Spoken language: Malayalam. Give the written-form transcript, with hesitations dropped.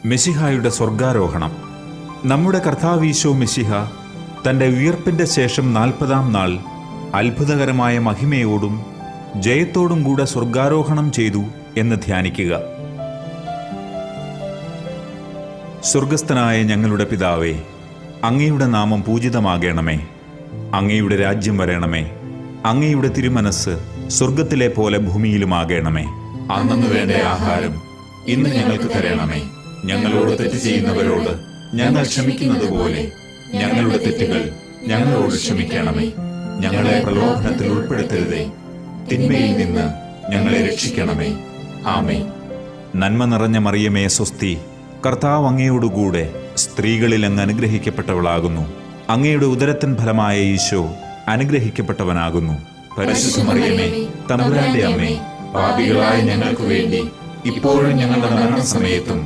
മെശിഹായുടെ സ്വർഗാരോഹണം. നമ്മുടെ കർത്താവീശോ മെശിഹ തൻ്റെ ഉയർപ്പിൻ്റെ ശേഷം 40-ാം നാൾ അത്ഭുതകരമായ മഹിമയോടും ജയത്തോടും കൂടെ സ്വർഗാരോഹണം ചെയ്തു എന്ന് ധ്യാനിക്കുക. സ്വർഗസ്ഥനായ ഞങ്ങളുടെ പിതാവേ, അങ്ങയുടെ നാമം പൂജിതമാകണമേ. അങ്ങയുടെ രാജ്യം വരണമേ. അങ്ങയുടെ തിരുമനസ് സ്വർഗത്തിലെ പോലെ ഭൂമിയിലുമാകണമേ. അന്നന്ന് വേണ്ട ആഹാരം ഇന്ന് ഞങ്ങൾക്ക് തരണമേ. ഞങ്ങളോട് തെറ്റ് ചെയ്യുന്നവരോട് ഞങ്ങൾ ക്ഷമിക്കുന്നത് പോലെ ഞങ്ങളുടെ തെറ്റുകൾ ഞങ്ങളോട് ക്ഷമിക്കണമേ. ഞങ്ങളെ പ്രലോഭനത്തിൽ ഉൾപ്പെടുത്തരുതേ, തിന്മയിൽ നിന്ന് ഞങ്ങളെ രക്ഷിക്കണമേ. ആമേൻ. നന്മ നിറഞ്ഞ മറിയമേ സ്വസ്തി, കർത്താവ് അങ്ങയോടുകൂടെ സ്ത്രീകളിൽ അങ്ങ് അനുഗ്രഹിക്കപ്പെട്ടവളാകുന്നു. അങ്ങയുടെ ഉദരത്തിൻ ഫലമായ ഈശോ അനുഗ്രഹിക്കപ്പെട്ടവനാകുന്നു. പരിശുദ്ധ മറിയമേ, തമ്പുരാന്റെ അമ്മേ, പാപികളായ ഞങ്ങൾക്ക് വേണ്ടി ഇപ്പോഴും ഞങ്ങളുടെ മരണസമയത്തും